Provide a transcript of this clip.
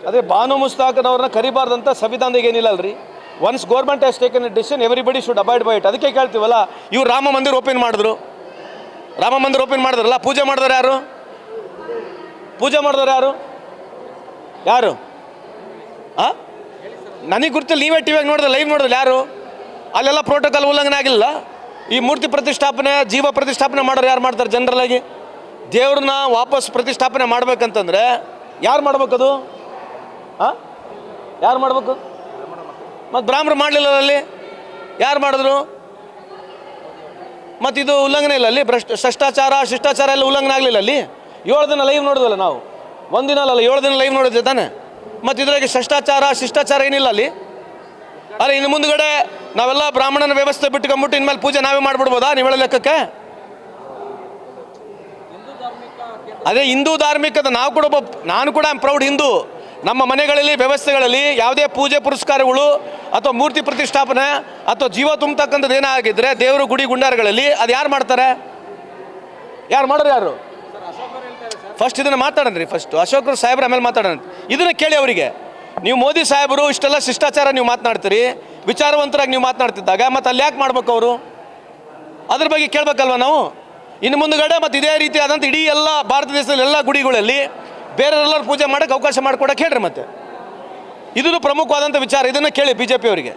ಅದೇ ಬಾನು ಮುಸ್ತಾಕನವ್ರನ್ನ ಕರಿಬಾರ್ದಂತ ಸಂವಿಧಾನದಾಗ ಏನಿಲ್ಲ ಅಲ್ರಿ. Once government has taken A decision everybody should abide by it. ಅದಕ್ಕೆ ಕೇಳ್ತೀವಲ್ಲ, ಇವ್ರು ರಾಮ ಮಂದಿರ ಓಪನ್ ಮಾಡಿದ್ರು, ರಾಮ ಮಂದಿರ ಓಪನ್ ಮಾಡಿದ್ರಲ್ಲ, ಪೂಜೆ ಮಾಡಿದವ್ರು ಯಾರು? ಪೂಜೆ ಮಾಡಿದವ್ರು ಯಾರು? ಯಾರು? ಹಾಂ, ನನಗೆ ಗುರ್ತಿಲ್ಲ. ನೀವೇ ಟಿವಿಯಾಗಿ ನೋಡಿದ್ರೆ, ಲೈವ್ ನೋಡಿದ್ರೆ ಯಾರು? ಅಲ್ಲೆಲ್ಲ ಪ್ರೋಟೋಕಾಲ್ ಉಲ್ಲಂಘನೆ ಆಗಿಲ್ಲ. ಈ ಮೂರ್ತಿ ಪ್ರತಿಷ್ಠಾಪನೆ, ಜೀವ ಪ್ರತಿಷ್ಠಾಪನೆ ಮಾಡೋರು ಯಾರು ಮಾಡ್ತಾರೆ? ಜನರಲಾಗಿ ದೇವ್ರನ್ನ ವಾಪಸ್ ಪ್ರತಿಷ್ಠಾಪನೆ ಮಾಡ್ಬೇಕಂತಂದರೆ ಯಾರು ಮಾಡ್ಬೇಕದು? ಹಾಂ, ಯಾರು ಮಾಡ್ಬೇಕು? ಮತ್ತು ಬ್ರಾಹ್ಮಣರು ಮಾಡಲಿಲ್ಲ ಅಲ್ಲಿ, ಯಾರು ಮಾಡಿದ್ರು? ಮತ್ತು ಇದು ಉಲ್ಲಂಘನೆ ಇಲ್ಲ ಅಲ್ಲಿ, ಶಿಷ್ಟಾಚಾರ ಎಲ್ಲ ಉಲ್ಲಂಘನೆ ಆಗಲಿಲ್ಲ ಅಲ್ಲಿ. 7 ದಿನ ಲೈವ್ ನೋಡಿದ್ವಲ್ಲ ನಾವು, ಒಂದಿನ ಅಲ್ಲ 7 ದಿನ ಲೈವ್ ನೋಡಿದ್ದೆ ತಾನೆ. ಮತ್ತು ಇದ್ರಾಗೆ ಶಿಷ್ಟಾಚಾರ ಏನಿಲ್ಲ ಅಲ್ಲಿ. ಅಲ್ಲ, ಇನ್ನು ಮುಂದುಗಡೆ ನಾವೆಲ್ಲ ಬ್ರಾಹ್ಮಣನ ವ್ಯವಸ್ಥೆ ಬಿಟ್ಕೊಂಡ್ಬಿಟ್ಟು ಇನ್ಮೇಲೆ ಪೂಜೆ ನಾವೇ ಮಾಡಿಬಿಡ್ಬೋದಾ ನೀವು ಹೇಳೋ ಲೆಕ್ಕಕ್ಕೆ? ಅದೇ ಹಿಂದೂ ಧಾರ್ಮಿಕದ ನಾವು ಕೂಡ ನಾನು ಕೂಡ ಪ್ರೌಡ್ ಹಿಂದೂ. ನಮ್ಮ ಮನೆಗಳಲ್ಲಿ ವ್ಯವಸ್ಥೆಗಳಲ್ಲಿ ಯಾವುದೇ ಪೂಜೆ ಪುರಸ್ಕಾರಗಳು ಅಥವಾ ಮೂರ್ತಿ ಪ್ರತಿಷ್ಠಾಪನೆ ಅಥವಾ ಜೀವ ತುಂಬತಕ್ಕಂಥದ್ದು ಏನಾಗಿದ್ದರೆ ದೇವರು ಗುಡಿ ಗುಂಡಾರಗಳಲ್ಲಿ ಅದು ಯಾರು ಮಾಡ್ತಾರೆ? ಯಾರು ಮಾಡೋರು ಯಾರು? ಫಸ್ಟ್ ಇದನ್ನು ಮಾತಾಡೋಣ್ರಿ. ಫಸ್ಟು ಅಶೋಕ್ ಸಾಹೇಬ್ರ ಆಮೇಲೆ ಮಾತಾಡೋಣ. ಇದನ್ನು ಕೇಳಿ ಅವರಿಗೆ. ನೀವು ಮೋದಿ ಸಾಹೇಬರು ಇಷ್ಟೆಲ್ಲ ಶಿಷ್ಟಾಚಾರ ನೀವು ಮಾತನಾಡ್ತೀರಿ, ವಿಚಾರವಂತರಾಗಿ ನೀವು ಮಾತನಾಡ್ತಿದ್ದಾಗ ಮತ್ತು ಅಲ್ಲಿ ಯಾಕೆ ಮಾಡ್ಬೇಕು ಅವರು? ಅದ್ರ ಬಗ್ಗೆ ಕೇಳಬೇಕಲ್ವ ನಾವು? ಇನ್ನು ಮುಂದುಗಡೆ ಮತ್ತು ಇದೇ ರೀತಿ ಆದಂಥ ಇಡೀ ಎಲ್ಲ ಭಾರತ ದೇಶದಲ್ಲಿ ಎಲ್ಲ ಗುಡಿಗಳಲ್ಲಿ ಬೇರೆಯವರೆಲ್ಲರೂ ಪೂಜೆ ಮಾಡೋಕ್ಕೆ ಅವಕಾಶ ಮಾಡಿಕೊಡೋಕೆ ಹೇಳ್ರಿ. ಮತ್ತು ಇದೂ ಪ್ರಮುಖವಾದಂಥ ವಿಚಾರ, ಇದನ್ನು ಕೇಳಿ BJP ಅವರಿಗೆ.